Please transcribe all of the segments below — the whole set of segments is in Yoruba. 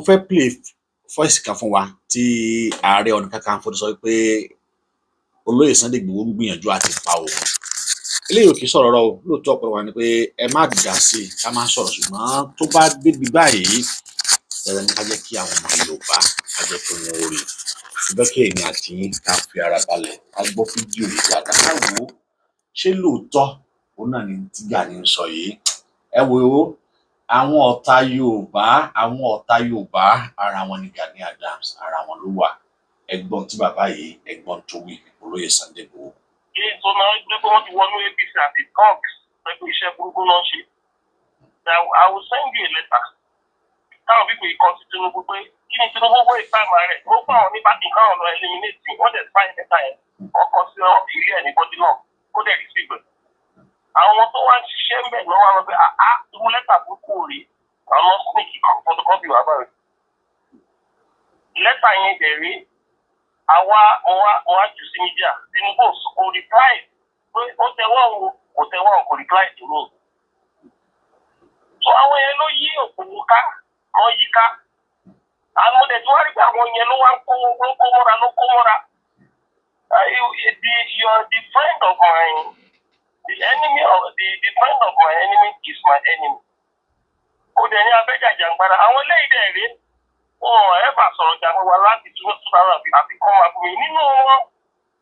fẹ́ play voice kan fún wa tí Ààrẹ Ọ̀nà Kakanfò sọ pé olóyè Sunday Igboho ń gbìyànjú àti pa òun. Eléyìí ò kì í sọ̀rọ̀ rọ o, lóòótọ́ ọ̀pọ̀ wa ni pé ẹ má dà sí i ká má sọ̀rọ̀, ṣùgbọ́n tó bá débi báyìí ẹ̀rọ ní ká jẹ́ kí àwọn ọmọ Yorùbá ká jẹ́ kí wọ́n rí i. Ṣùgbọ́n kí èmi àti yín ká fi ara balẹ̀ ká gbọ́ fídíò yìí dáadáa ká wò ó ṣé lóòótọ́ òun náà ni tí Gani ń sọ yìí. Ẹ wò ó, àwọn ọ̀tá Yorùbá ara wọn ni Gani Adams, ara wọn ló wà. Ẹ̀gbọ́n tí bàbá yìí ẹ̀gbọ́n tó wí olóyè Sunday Igboho. Ètò náà gbé pé wọ́n ti wọnú APC àti talks pẹ̀lú iṣẹ́ burúkú náà ṣe. I will send you a letter. Táwọn pípé ikọ̀ sí Tinubu pé kí ni Tinubu wọ́ ìpamọ́ rẹ̀? Ó fún àwọn oníbàtì káwọn lọ eliminate wọ́n dẹ̀ fáìn mẹ́ta yẹn. Ọkọ̀ sí ilé ẹ̀ ní bọ́dí náà kó dẹ̀ rí sí ìgbẹ́. Àwọn tó wá ń ṣiṣẹ́ ń bẹ̀ ní wọ́n wá lọ pé irú lẹ́tà burúkú rí àwọn sneaky photocopy wà báyìí. Lẹ́tà yẹn dẹ̀ rí àwa jù sí mídíà. Tinubu kò reply pé ó tẹwọ́ òun kò tẹwọ́ òun kò reply to me. So àwọn yẹn ló yí òkòwò ká wọ́n yí ká. Àwọn ọdẹ tí wọ́n rí pé àwọn yẹn ló wá ń kó mọ́ra. You are the friend of my the enemy of the friend of my enemy is my enemy. Kò dẹ̀ ní abẹ́jàjà ń gbára. Àwọn eléyìí dẹ̀ rí wọn ẹ̀ bá sọ̀rọ̀ jà wá láti tún àfi kọ́ máa fún mi. Nínú wọn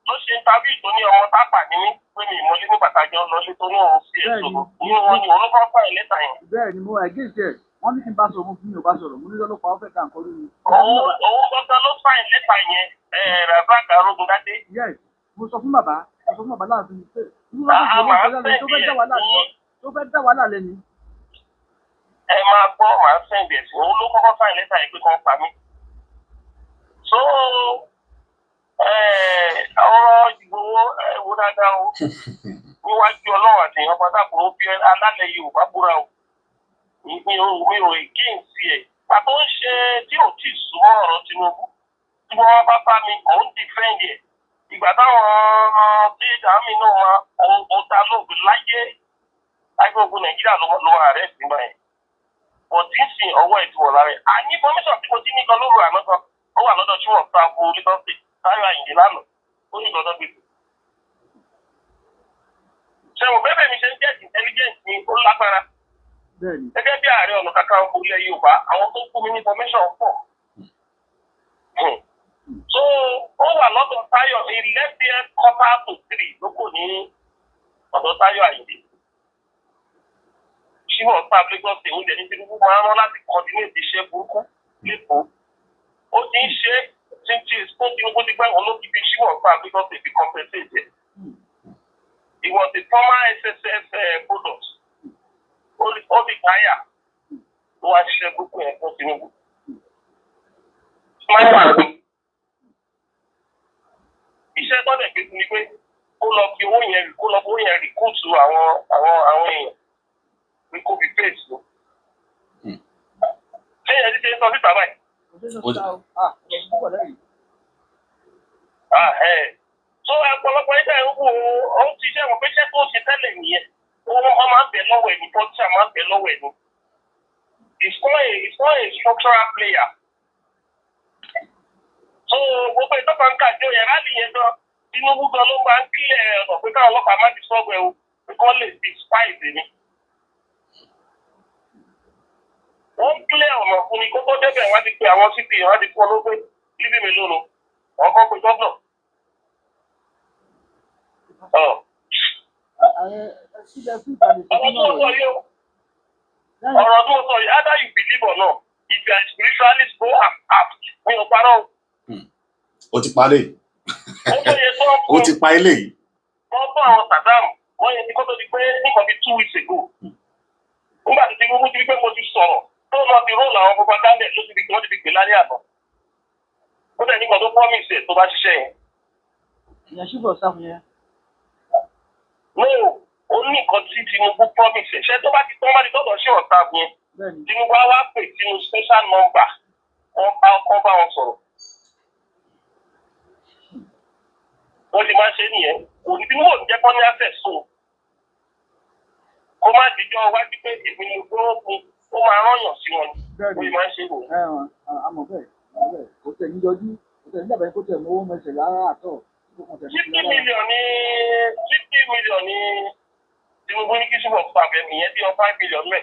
ló ṣe interview tó ní ọmọ tápà ní mí pé mi ìmọ̀lé nígbà tájọ́ lọ́lé tó ní òun sí èso. Nínú wọn ni olùkọ́ fáìn lẹ́tà yẹn. Bẹ́ẹ̀ ni mo ẹ̀gẹ́sẹ̀ wọ́n ní kí n bá sọ̀rọ̀ fún mi ò bá sọ̀rọ̀ mo ní lọ́lọ́pàá ó fẹ́ ká nǹkan lórí. Òun gbọ́dọ̀ ló fáìn lẹ́tà yẹn Razak Arógundádé. Yes, mo sọ fún bàbá láàfin pé tó fẹ́ dá wàhálà lẹ́nu. Ẹ máa gbọ́ màá sẹ́ǹdì ẹ̀sìn òun ló kọ́kọ́ fáìn lẹ́tà yẹn pé kàn pa mí. So ọ̀rọ̀ Ìgbòho wo dáadáa o níwájú Ọlọ́run àti èèyàn pátákó ó fi alálẹ̀ Yorùbá búra o. Mi ò against ẹ̀. Pàtó ń ṣe tí ò tí ì súnmọ́ ọ̀rọ̀ Tinubu. Tí wọ́n bá bá mi, òun defend ẹ̀. Ìgbà táwọn tí àmì náà máa òun ta lóògùn láyé gbogbo Nàìjíríà ló ààrẹ sí máa yẹn. Ọ̀tí ń sin ọwọ́ ẹ̀ tí wọ̀ lára ẹ̀. Àní information tí mo ti ní kan lóru àná kan, ó wà lọ́dọ̀ tí wọ́n ta bo Lagos State, Táyọ̀ Àyìndé lánàá, ó ní lọ́dọ̀ gbèsè. Ṣẹ̀wọ̀n bẹ́ẹ̀ mi ṣe ń jẹ́ intelligence ni ó lágbára. Gẹ́gẹ́ bí Ààrẹ Ọ̀nà Kakanfò ilẹ̀ Yorùbá, àwọn tó fún mi ní information pọ̀. So ó wà lọ́dọ̀ Táyọ̀ 11:45 ló kò ní ọ̀dọ̀ Táyọ̀ Àyìndé. Ṣíwọ̀ ọ̀tá Lagos State oúnjẹ ní Tinubu máa ń rán láti coordinate iṣẹ́ burúkú lẹ́kọ̀ọ́. Ó ti ń ṣe títí tó Tinubu ti gbẹ́ wọn ló ti fi ṣíwọ̀ ọ̀tá Lagos State fi compensate. It was the former SSS product. Ó ti táyà tó wá ṣiṣẹ́ burúkú yẹn fún Tinubu. Iṣẹ́ gbọ́dọ̀ gbé fún mi pé kó lọ fi owó yẹn rìkúùtù àwọn èèyàn pé kó fi fèsì lọ. Ṣé ẹni ṣe ń sọ síta báyìí? So ọ̀pọ̀lọpọ̀ ẹgbẹ́ ìwò ó ti ṣe àwọn pẹ́ṣẹ́ tó ṣe tẹ́lẹ̀ nìyẹn. Wọ́n máa ń bẹ̀ lọ́wọ́ ẹni, pọ́tíṣà máa ń bẹ̀ lọ́wọ́ ẹni. It's not a structural player. So gbogbo ìtọ́ka ń kàjọ yẹn rálì yẹn gan Tinubu gan ló máa ń kílẹ̀ ọ̀nà pé káwọn ọlọ́pàá má ti sọ́gbẹ̀ o pé kọ́ lè fi spice ni. Wọ́n kílẹ̀ ọ̀nà fún ni kó tó débẹ̀ wá ti pe àwọn cp wá ti fún olóògbé líbí mi lónìí ọkọ̀ pé gọ́dọ̀. Ọ̀rọ̀ tó sọ yìí either you believe or not if you are spiritualist go and act mi ò parọ́ o. Ó ti parí. Ó ti pa eléyìí. Wọ́n fún àwọn Saddam wọ́n yẹn ti kó tó di pé nǹkan bíi 2 weeks ago. Nígbà tí Tinubu ti rí pé mo ti sọ̀rọ̀ tó lọ ti róòlù àwọn propaganda ló ti fi wọ́n ti fi gbé lálẹ́ àná. Ó dẹ̀ nígbà tó promise ẹ̀ tó bá ṣiṣẹ́ yẹn. Ìyẹn ṣùgbọ́n sáfù yẹn. No, ó ní nǹkan tí Tinubu promise ẹ̀. Ṣé tó bá ti tọ́dọ̀ sí ọ̀tá yẹn? Tinubu á wá pè sínú special number wọ́n bá wọn sọ̀rọ̀. Wọ́n ti máa ṣe nìyẹn. Òní tí wọ́n jẹ́ kọ́ ní access so. Kó má dìjọ́ wájú pé èmi ni gbóògùn ó máa rányàn sí wọn bẹ́ẹ̀ ni ni ó máa ń ṣe wò. àmọ́ bẹ́ẹ̀ kò tẹ̀ ní yọjú kò tẹ̀ nígbà bẹ́ẹ̀ kó tẹ̀ mọ́wọ́ mẹsẹ̀ lára àtọ̀ kó kàn tẹ̀ ní 50 million ní Tinubu ní kí ṣùgbọ́n fún abẹ ìyẹn bí wọn 5 million mẹ́.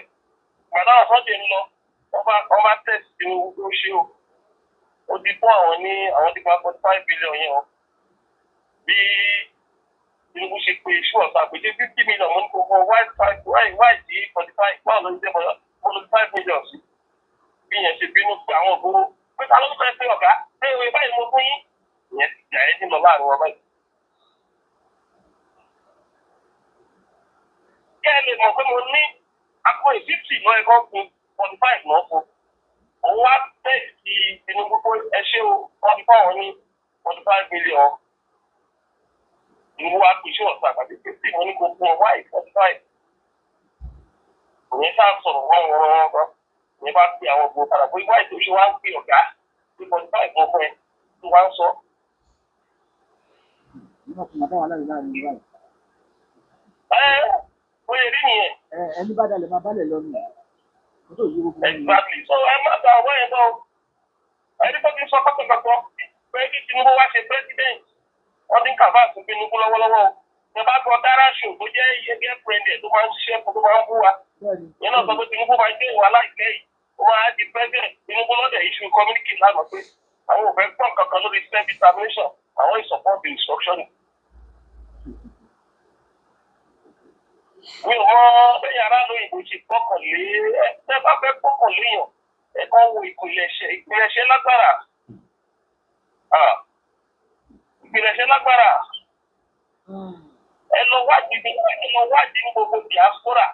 Gbàdá ọ̀sán ti ń lọ wọ́n bá tẹ̀sí Tinubu tó ṣe o. Ó ti fún àwọn ní àwọn ti gba 45 billion yẹn o. Bí Tinubu ṣe pé ṣùgbọ́n sàpèjì 50 million mú ní gbogbo wáì sí 45 báwo ló ń jẹ́ bọ́lá 45 million sí. Bí yẹn ṣe bínú pé àwọn òbúrò pé ta ló ń fẹ́ pé ọ̀gá pé ìwé báyìí mo fún yín. Ìyẹn ti jà ẹ́ ní lọ láàrin wọn báyìí. Kẹ́ ẹ lè mọ̀ pé mo ní àpò ìfífì lọ ẹ̀kọ́ fún 45 náà fún. Òun wá tẹ̀sí Tinubu pé ẹ ṣé o, wọ́n ti fáwọn ní 45 million. Tinubu wá pè ṣé ọ̀sán àgbàdo 50 mo ní gbogbo ọ̀wá 45. Òun sáà sọ̀rọ̀ wọ́n. Ìyẹn bá pe àwọn ògbó padà pé wáyé tó ṣe wá ń pè ọ̀gá pé 45 mọ̀ fún ẹ tó wá ń sọ. nígbà tí màdá wà láàrin ìwà yìí. Ó yẹ rí nìyẹn. Ẹni bá dalẹ̀ máa bálẹ̀ lọ́nu kó tó yí gbogbo ẹni. Exactly. So ẹ má gba ọwọ́ yẹn lọ. Ẹni tó ti sọ pátọ̀pátọ̀ pé kí Tinubu wá ṣe president. Wọ́n ti ń kàfá àti Tinubu lọ́wọ́lọ́wọ́. Ẹ bá gbọ́ Dáràṣù tó jẹ́ iye girlfriend ẹ̀ tó máa ń ṣiṣẹ́ tó máa ń bú wa. Yẹn náà sọ pé Tinubu máa dé ìwà láìpẹ́ yìí. Ó máa di president. Tinubu lọ́dẹ̀ issue communique lánàá pé àwọn ò fẹ́ gbọ́ kankan lórí self determination. Àwọn support the instruction. Mi ò mọ bẹ́ẹ̀ yàrá lóyìnbó ṣe gbọ́kànlé ẹ bá fẹ́ gbọ́kànlé yàn ẹ̀kọ́ wo ìpìlẹ̀ṣẹ̀ lágbára. Ìpìlẹ̀ṣẹ̀ lágbára. Ẹ lọ wádìí ní gbogbo diaspora.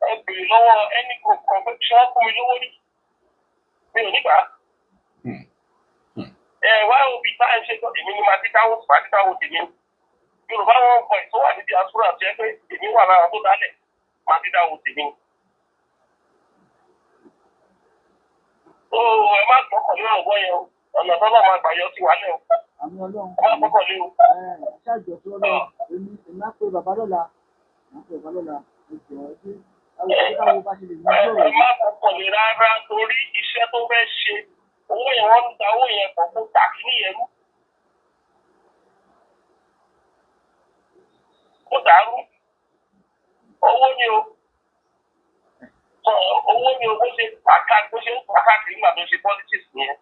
Ẹ bèrè lọ́wọ́ ẹni group kan pé ṣé wọ́n fún mi lówó rí. Mi ò nígbà. Wá òbí tá à ń ṣe tó èmi ni màá ti dáwọ́ tèmi. Yorùbá wọn kọ ìtọ́ wà ní diaspora jẹ́ pé èmi wà lára tó dálẹ̀ máa ti dáwọ́ tèmi. Ẹ má gbọ́kànlé ọ̀gbọ́n yẹn o, ọ̀nà tọ́lọ́ máa gbà yọ sí wa lẹ́ o. Àmì Ọlọ́run. Ẹ má gbọ́kànlé o. Ṣáàjọ tó lọ èmi á pé bàbá lọ́la ẹjọ́ ẹbí káwọn bá ṣe lè ní ọjọ́ Ẹ má gbọ́kànlé rárá torí iṣẹ́ tó fẹ́ ṣe owó yẹn wọ́n ń da owó yẹn pọ̀ fún tàkì níyẹn rú. Ó dàrú. Owó ni o. Owó ni o bó ṣe ń pàkàkì nígbà tó ṣe politics nìyẹn.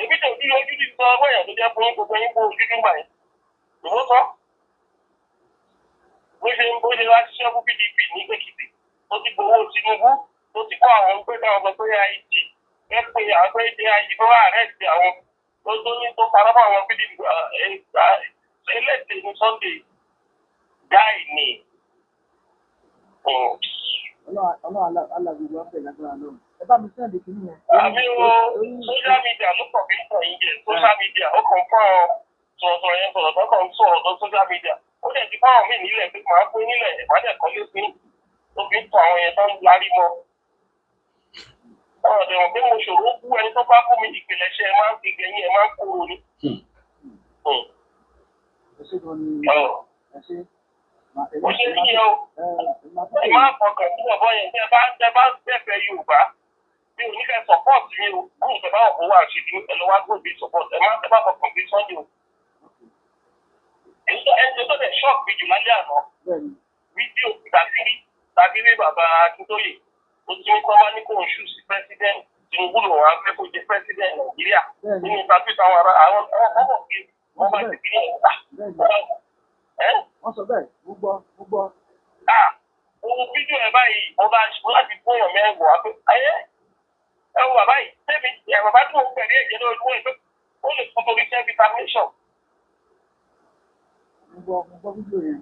Èmi tó bí ojú ti sọ ọwọ́ èèyàn tó jẹ́ fún gbogbo yín kó ojú nígbà yẹn. Ìwọ́n sọ. Bó ṣe wá ṣiṣẹ́ fún PDP ní Èkìtì. Tó ti gbowó Tinubu. Tó ti kọ́ àwọn pé káwọn sọ pé AIT. Ẹ pé àwọn pé AIT tó wà àrẹ́sì àwọn tó parọ́ fún àwọn PDP ẹlẹ́sìn ní Sunday guy ni. Ọlọ́run alágbègbè ọ̀fẹ́ lágbára lọ́run. Ẹ bá mi sẹ́ǹdì kìíní yẹn. Àmì o social media ló kàn fi ń tàn yín jẹ social media ó kàn fún ọ sọ̀rọ̀ yẹn sọ̀rọ̀ tó kàn ń sọ̀rọ̀ tó social media. Ó dẹ̀ ti fáwọn míì nílẹ̀ pé màá pé nílẹ̀ ìbàdàn kan lé sí tó fi ń tàn àwọn yẹn tó ń larí mọ́. Ọ̀rọ̀ dẹ̀wọ̀n pé mo ṣòro kú ẹni tó bá kú mi ìpìlẹ̀ṣẹ̀ ẹ máa ń fi gẹ̀yìn ẹ máa ń kúrò ní. Ẹ ṣé gan ni ẹ ṣé. Ó ṣe ní yẹn o. Ẹ máa fọkàn sí ọ̀bọ yẹn tí ẹ bá bẹ̀fẹ̀ Yorùbá. Mi ò ní fẹ́ support mi o. Báwo ṣe bá ọ̀pọ̀ wà ṣe bí ẹ lọ wá gbòòbí support. Ẹ má fọkàn bí Sunday o. Ẹni tó dẹ̀ shock mi jù lálẹ́ àná. Fídíò tàbí bàbá Akíntóyè. Ó ti ní kọ́ bá ní kó ń ṣù sí president. Tinubu ló wà fẹ́ kó jẹ president Nàìjíríà. Nínú ìtàkùn àwọn ọmọ kí wọ́n bá ti fi ní ìgbà. Wọ́n sọ bẹ́ẹ̀ gbogbo. Ohun fídíò ẹ̀ báyìí mo bá láti fóyàn mẹ́wàá pé ayé ẹ wo bàbá yìí tẹ́mi bàbá tí mo pẹ̀lú ẹ̀jẹ̀ lórí fún ẹ̀ pé ó lè fún torí self determination. Mo gbọ́ fídíò yẹn.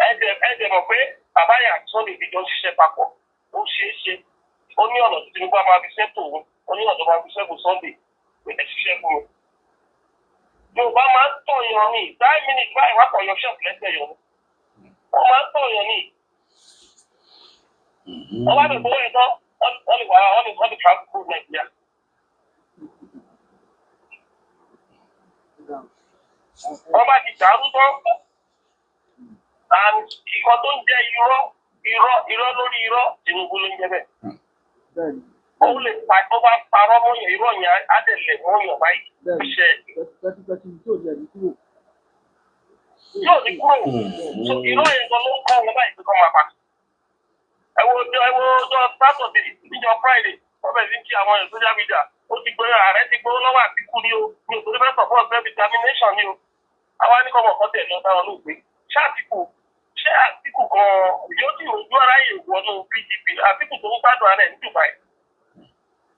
Ẹ̀jẹ̀ mọ̀ pé bàbá yà tó lè fi jọ ṣiṣẹ́ papọ̀ ó ṣeé ṣe ó ní ọ̀nà tí Tinubu máa fi ṣẹ́ tòun ó ní ọ̀nà tó máa fi ṣẹ́gun Sunday pé ẹ ṣiṣẹ́ fún mi. Yorùbá máa ń tọ̀yàn ní 9 minutes báyìí wá pọ̀yàn ṣọ́ọ̀bù lẹ́sẹ̀ yọ̀ ní. Wọ́n máa ń tọ̀yàn ní. Wọ́n bá lè gbowó ẹ̀ tán wọ́n lè travel through Nàìjíríà. Wọ́n bá ti dàrú tán and ìkan tó ń jẹ́ irọ́ irọ́ lórí irọ́ Tinubu ló ń jẹ́ bẹ́ẹ̀. bẹ́ẹ̀ni Ó lè pa tó bá parọ́ mọ́ yẹn irọ́ yẹn á dẹ̀ lẹ̀ mọ́ yẹn báyìí. bẹ́ẹ̀ni Ṣe pẹtipẹti tí ò ní ẹni kúrò. yóò ní kúrò. So irọ́ yẹn gan ló ń kọ́ wọn báyìí pé kọ́ máa pa. Ẹ wo ọjọ́ Sátọ̀dé níjọ́ Friday wọ́n bẹ̀rẹ̀ sí kí àwọn èèyàn social media ó ti gbé ààrẹ ti gbé lọ́wọ́ Àtíkù ní o ní òtò fẹ́ support self determination ní o. Àwa ní kọ́mọ̀ kan tẹ̀lé ọ̀dà wọn lóògbé. Ṣé Àtíkù kan yóò ti rojú aráyè wọnú PDP Àtíkù tó ń gbádùn ara ẹ̀ ní Dubai.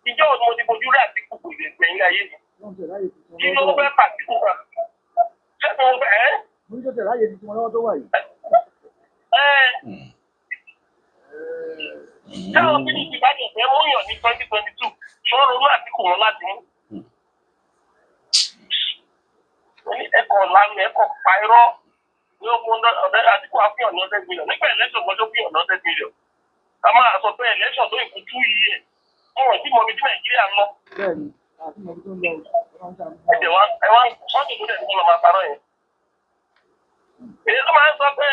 Ìjọ òun mo ti fojú rí Àtíkù kò lè gbẹ̀yìn ayé mi. wọ́n tẹ̀ láyè tuntun Kí ló fẹ́ pàtíkù kan? Ṣé mo fẹ́ ẹ́? mo ní tó tẹ̀ láyè tuntun lọ́wọ́ tó wà yìí. Ṣé àwọn PDP bá jẹ̀ fẹ́ mú yàn ní 2022? Ṣé wọ́n ronú Àtíkù wọn láti mú? Ẹ̀kọ́ lánàá ẹ̀kọ́ pa irọ́ ní ó fún ọ̀dẹ́ Àtíkù àfihàn ní 100 million. Nígbà election gbọ́dọ̀ fihàn ní 100 million. Ká máa sọ pé election tó ìkú 2 years. Wọ́n ti mọ ibi tí Nàìjíríà ń lọ. bẹ́ẹ̀ni àti mọ̀ tó ń lọ ọ̀rọ̀ ń sàmúlò. Ẹ̀jẹ̀ wá sọ́ọ̀tì tó dẹ̀ ní kọ́ lọ́ máa parọ́ yẹn. Èyí tó máa ń sọ pé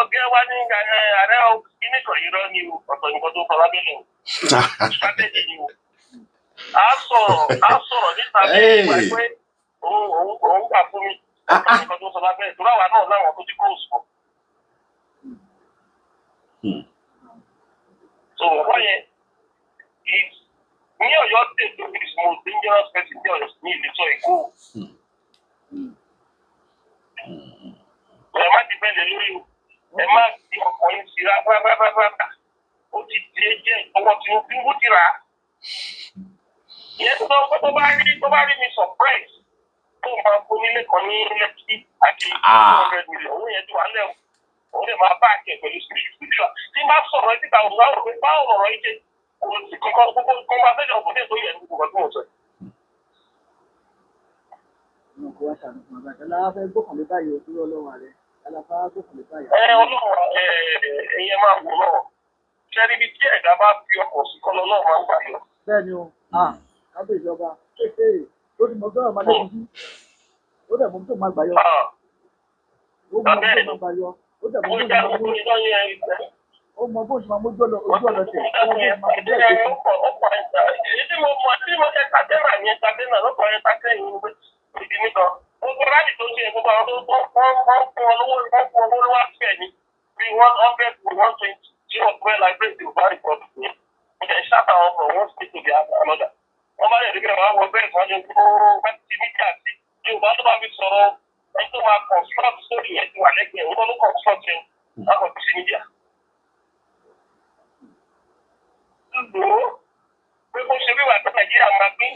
ọ̀gá wa ní ààrẹ kíní kan irọ́ ni o, ọ̀tọ̀ nǹkan tó sọ lábẹ́lẹ̀ o. Strategy ni o. A sọ̀rọ̀ níta bẹ́ẹ̀ pé òun gbà fún mi. Ọ̀tọ̀ nǹkan tó sọ lábẹ́lẹ̀ tó láwa náà láwọn tó ti kó òsùn. So wọ́n yẹn ní Ọ̀yọ́ state tó is most dangerous person ní Ọ̀yọ́ ní ìlú sọ Èkó. Ẹ má ti bẹ́ẹ̀ lórí o. Ẹ má ti ọkọ̀ yín sí rárá. Ó ti di ẹjẹ́ ọwọ́ Tinubu ti rà á. Ìyẹn tó bá rí mi surprise tó máa fún nílé kan ní lẹ́kí àti 200 million. Owó yẹn ti wà lẹ́wọ̀. Òun lè máa bá àjẹ pẹ̀lú spiritual. Tí bá sọ̀rọ̀ títà òun láwọn pé báwo lọ̀rọ̀ yìí jẹ́ kò sí kankan conversation kò dé tó yẹ ní gbogbo ọdún ọ̀sẹ̀. ọmọ kò wá ṣàánú fún ọgbà tẹ́lá fẹ́ gbọ́kànlé báyìí òkúrò ọlọ́run rẹ̀ aláfà gbọ́kànlé báyìí. Ọlọ́run ẹ̀yẹ máa wò náà. Ṣé níbi tí ẹ̀dá bá fi ọkọ̀ sí kọ́ lọ́wọ́ máa ń gbà yọ? bẹ́ẹ̀ni o kábíyèsí ìjọba kékeré ó ti mọ gbọ́dọ̀ máa lẹ́kùn sí ó dẹ̀ mọ tó máa gbà yọ ó mọ tó máa gbà yọ ó dẹ̀ mọ tó máa mú ó mọ bó ṣe máa mójú ojú ọ̀nà tẹ̀ ó mọ bó ṣe máa mójú ẹ̀jẹ̀ Èyí tí mo ṣe tàdénà yẹn tàdénà lọ́kọ̀ yẹn tàdénà yẹn ìdí nìkan. Gbogbo láti tó ṣe gbogbo àwọn tó wọ́n fún owó lówó àfẹ́ ni bí 100 to 120 tí wọ́n fẹ́ láìpẹ́ tí ò bá rí pọ̀jù ní. Ìjẹ́ ìṣàtà wọn from one state to the another. Wọ́n bá yẹ̀ nígbà wọn wọ bẹ́ẹ̀ kan ní wẹ́ẹ̀tì mídíà sí. Yorùbá tó bá fi sọ̀rọ̀ ẹni tó máa construct sórí yẹn ti wà lẹ́gbẹ̀ẹ́ òun ló construct yẹn lápò sí mídíà. Lò ó pé bó ṣe wíwà tó Nàìjíríà máa gbé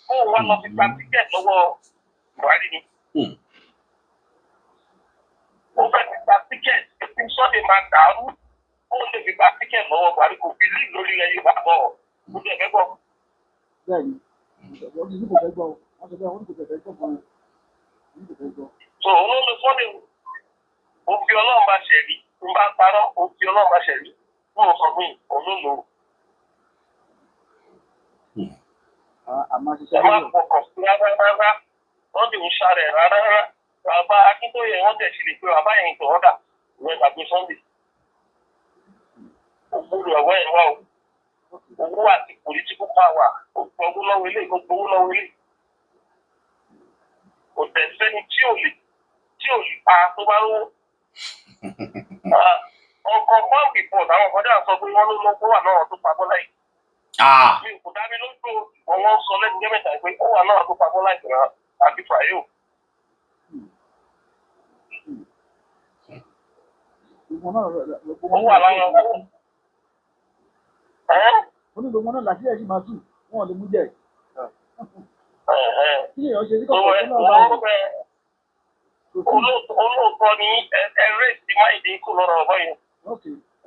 kó wá lọ fi gba tíkẹ́ẹ̀tì lọ́wọ́ Buhari ni. Ó fẹ́ fi gba tíkẹ́ẹ̀tì tí Sunday máa dàrú ó lè fi gba tíkẹ́ẹ̀tì lọ́wọ́ Buhari kò fi líì lórí ilẹ̀ Yorùbá bọ̀ ó jẹ́ ẹ̀fẹ́ gbọ́. bẹ́ẹ̀ni wọ́n ti ní kò fẹ́ gbọ́ wọ́n sọ pé wọ́n ní kò fẹ́ gbọ́ fún un ní kò fẹ́ gbọ́. So òun ló Sunday ó fi Ọlọ́run bá ṣẹ̀rí ń bá parọ́ ó fi Ọlọ́run bá ṣẹ̀rí fún òun sọ fún yìí òun ló lò ó. àmọ́ ṣiṣẹ́ Ẹ má fọkàn sí rárá wọ́n ti ń ṣàrẹ̀ rárá. Bàbá Akíntóyè wọ́n tẹ̀ sí lè pé bàbá yẹn tó ọ̀dà ìwé tàbí Sunday. Ògbúrò ọ̀wọ́ ẹ̀ wá o. Owó àti political power ó gbowó lọ́wọ́ ilé ó gbowó lọ́wọ́ ilé. Kò tẹ̀ sẹ́ni tí ò lè pa tó bá rówó. Ọkọ̀ fọ́ọ̀mù report àwọn ọ̀gọ́dà sọ pé wọ́n ló lọ́wọ́ wà náà tó pa Bọ́lá yìí. Mi kò dá mi lójú ọ̀wọ́n sọ lẹ́nu jẹ́ mẹ́ta pé ó wà náà tó pa Bọ́lá yìí àbí Fàyò. Ó wà lára owó. Onígbòmọ́ náà làṣí ẹ̀ṣin máa tù wọ́n ò lè mú jẹ́. Kí èèyàn ṣe sí Owó kọ̀ọ̀kan náà bá wọn. Olóòótọ́ ní ẹ̀rẹ́ ìsì máìdí kò lọ́rọ̀ ọ̀bọ yẹn.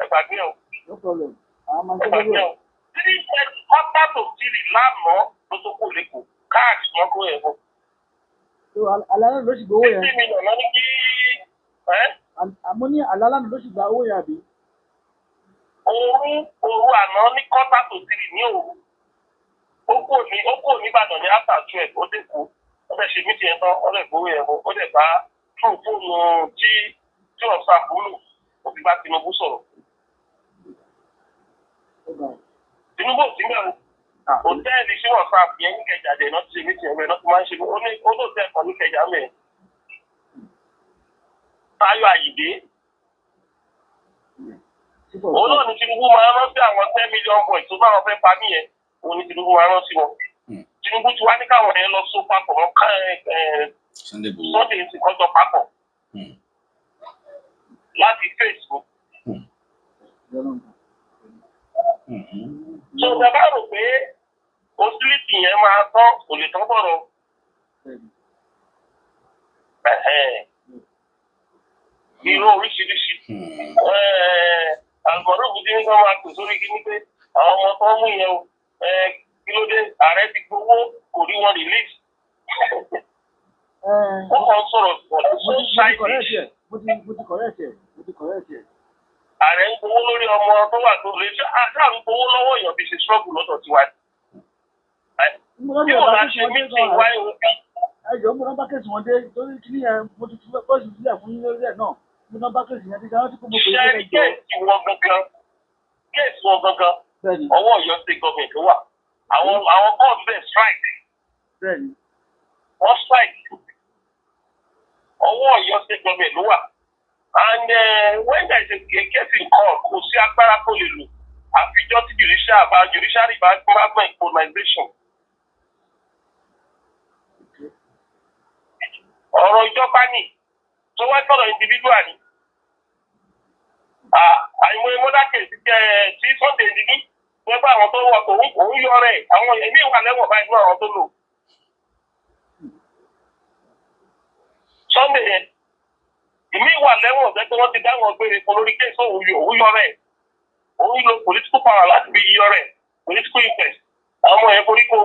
Ẹgbàgbé ọ̀. No problem. Àwọn máa ń tẹ́lẹ̀ Ẹgbàgbé wẹ̀. ọ̀. Tí kọ́tà tó tìrì lánàá ló tó kò lẹ́kọ̀ọ́ káàkiri wọn kó yẹn bọ̀. So àlàlá ló sì gbowó yẹn. 50 million lọ ní kí Àmọ́ ní àlàlá ló sì gba owó yẹn àbí. Òru àná ní kọ́tà tó tìrì ní òru. Ó kò ní Ìbàdàn ní after 12 ó dé kú. Ó fẹ́ ṣe mítì yẹn tán, ó lè gbowó yẹn bọ̀. Ó lè bá fóònù tí ọ̀sán kúlù ó fi bá Tinubu sọ̀rọ̀. Tinubu ò sí mẹ́rin hòtẹ́ẹ̀lì sí WhatsApp yẹn ní Ìkẹjà dẹ̀ náà ti ṣe mítìn ẹ̀mẹ́ náà ti máa ń ṣe olóòtú ẹ̀kọ́ ní Ìkẹjà mẹ́ Táyọ̀ Àyìndé òun náà ni Tinubu máa rántí àwọn 10 million boys tó bá wọn fẹ́ pa mí yẹn òun ni Tinubu máa rántí wọn Tinubu ti wá ní káwọn yẹn lọ só papọ̀ wọn Sunday ti kọjọ papọ̀ láti Facebook. So the bá rò pé hostility yẹn máa tán kò lè tán bọ̀rọ̀. Irú oríṣiríṣi. Àgbọ̀rọ̀ òbí ní wọ́n máa pè sórí kí ní pé àwọn ọmọ tó ń mú yẹn o kí ló dé ààrẹ ti gbowó kò rí wọn release. Ó kàn sọ̀rọ̀ society. Mo ti correct ẹ̀. Ààrẹ ń gbowó lórí ọmọ tó wà tó lè ṣe àdáà ń gbowó lọ́wọ́ èèyàn bí ṣe struggle lọ́dọ̀ tiwa. Bí mo bá ṣe meeting wáyé òbí. Ẹjọ́ mo nọ́mbà kéèsì wọn dé torí kíní yẹn mo ti fi bọ́ọ̀sì sílẹ̀ fún yín lórí ẹ̀ náà. Mo nọ́mbà kéèsì yẹn ti dáná tí kò mọ̀ pé ṣe kéèsì wọn gangan ọwọ́ Ọ̀yọ́ state government ló wà. Àwọn court bẹ́ẹ̀ strike. Bẹ́ẹ̀ni. Wọ́n strike. Ọwọ́ Ọ̀yọ́ state government ló wà. And when there is a case in court, kò sí agbára tó lè lò àfijọ́ tí judiciary bá gbọ́ improvisation. Ọ̀rọ̀ ìjọba ni tó wá tọ̀rọ̀ individual ni. Àìmọ̀ ìmọ̀dákè tí Sunday ní wọ́n bá àwọn tó wọ̀ òun yọ rẹ̀ àwọn ẹ̀mí ìwà lẹ́wọ̀n báyìí náà àwọn tó lò. Sunday yẹn ìmí ìwà lẹ́wọ̀n ọ̀sẹ̀ tí wọ́n ti dáhùn ọgbẹ́rẹ́ fún lórí kéèsì òun yọ rẹ̀ òun lo political power láti fi yọ rẹ̀ political interest àwọn ọmọ yẹn forí kó.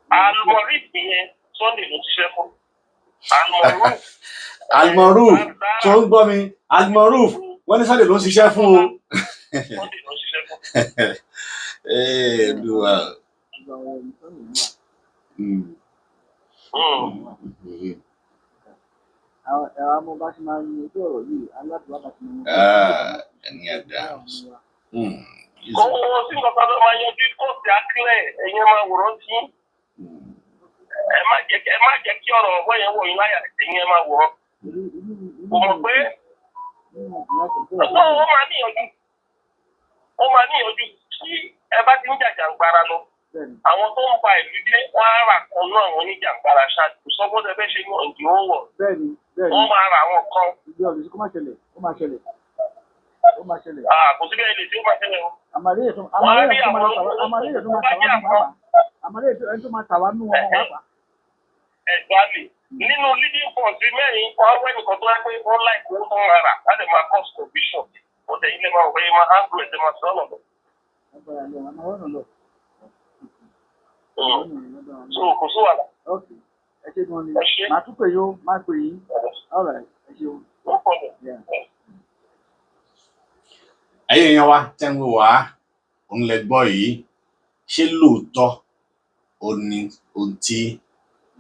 Almorif yẹn Sunday ló ti ṣe fún. Almoruf tó ń gbọ́ mi Almoruf wọ́n ní Sunday ló ń ṣiṣẹ́ fún o. Sunday ló ń ṣiṣẹ́ fún. Àwọn ọmọ bá ṣe máa ń ní ojú ọ̀rọ̀ yìí aládùúgbò bá ṣe máa ń ní. Ẹni Adams. Kọ́wọ́ sí nǹkan tó máa yanjú kóòtù akílẹ̀ ẹ̀yin máa wòrán sí. Ẹ má jẹ́ kí ọ̀rọ̀ ọ̀gbọ́n yẹn wọ̀ yín láyà ẹ̀yin máa wòrán. Kò mọ̀ pé ó máa níyànjú tí ẹ bá ti ń jàjàǹgbara lọ. Àwọn tó ń ba ìlú jẹ́ wọ́n á rà kan náà àwọn oníjàǹgbara ṣáàtì sọ́gbọ́n tẹ fẹ́ ṣe ní ọ̀dì ó wọ̀. Wọ́n máa ra àwọn kan. Ìgbé ọ̀dọ̀ sí kó má ṣẹlẹ̀, ó máa ṣẹlẹ̀. Kò sí bẹ́ẹ̀ lè tí ó máa ṣẹlẹ̀ o. Àmàlẹ́ ètò máa tàwa nù wọn wá pa. Exactly. Nínú leading force mẹ́rin wọ́n wẹ́ nìkan tó wá pé wọ́n láì kó tó ń rà láti máa cause confusion. Ọ̀tẹ̀ ilé máa wọ̀nyí máa handle ẹ̀ máa sọ́nà lọ. So kò sí wàhálà. Ẹ ṣe gan ni. Màá tún pè yín ó, máa pè yín. Ọ̀rọ̀ ẹ ṣeun. Ẹ̀yin èèyàn wa tẹ́ ń wò wá òun lẹ gbọ́ yìí ṣé lóòótọ́ ó ní ohun tí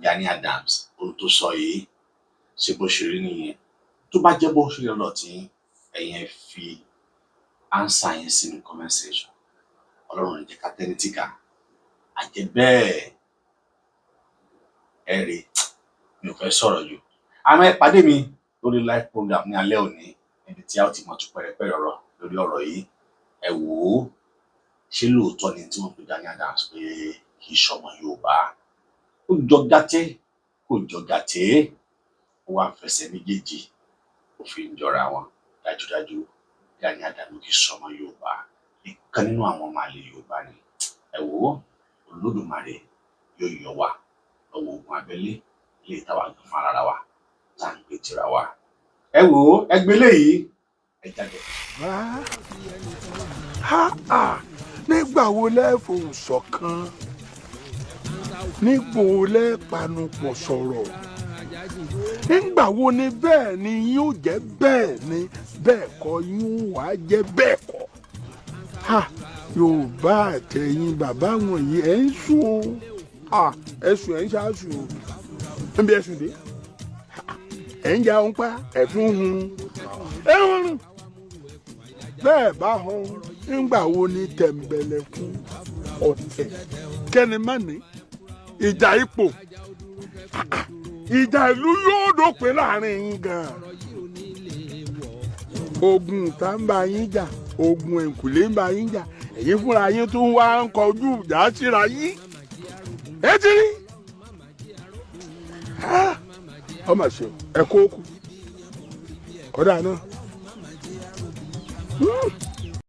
Gani Adams ohun tó sọ yìí ṣe bó ṣe rí nìyẹn tó bá jẹ́ bó ṣe lọ́nà tí ẹ̀yin fi ánsà yẹn sínú comment section Ọlọ́run jẹ́ ká tẹ́ni tìkà àjẹ́ bẹ́ẹ̀ ẹ rí mi ò fẹ́ sọ̀rọ̀ jù àmọ́ ẹ pàdé mi lórí live program ní alẹ́ òní níbi tí a ó ti mọ̀ tún pẹ̀rẹ̀pẹ̀rẹ̀ ọ̀rọ̀ lórí ọ̀rọ̀ yìí ẹ wò ó ṣé lóòótọ́ ni tí wọ́n pe Gani Adams pé kì í ṣọmọ Yorùbá ó jọ gàtẹ́ kò jọ gàtẹ́ ó wá fẹsẹ̀ méjèèjì ó fi ń jọra wọn dájúdájú Gani Adams kì í ṣọmọ Yorùbá ìkan nínú àwọn ọmọ àlè Yorùbá ni ẹ wò ó Olódùmarè yóò yọ wá lọ́wọ́ ogun abẹ́lé ilé ìtawà gan fún ara wa tá à ń gbé tira wa ẹ wò ó ẹgbẹ́ léyìí ẹ jáde. Nígbà wo lẹ́ fohùn ṣọ̀kan nígbà wo lẹ́ panupọ̀ sọ̀rọ̀ nígbà wo ni bẹ́ẹ̀ ni yóò jẹ́ bẹ́ẹ̀ ni bẹ́ẹ̀ kọ́ yóò wá jẹ́ bẹ́ẹ̀ kọ́ Yorùbá àtẹ̀yìn bàbá wọ̀nyí ẹ̀ ń sùn ẹ̀ ń ṣáàṣùn níbi ẹ̀sùn dé ẹ̀ ń ja òun pa ẹ̀tún hun ẹ̀hún bẹ́ẹ̀ bá hun nígbà wo ni tẹ̀m̀bẹ̀lẹ̀kún ọ̀tẹ̀ kẹ́ni má ní ìjà ipò ìjà ìlú yóò dópin láàrin yín gan-an ogun tá ń bá yín jà ogun ẹ̀kúlé ń bá yín jà ẹ̀yin fúnra yín tún wá ń kọjú ìjà síra yín ẹ ti rí ọmọ ṣe ẹ kó kù kódà náà.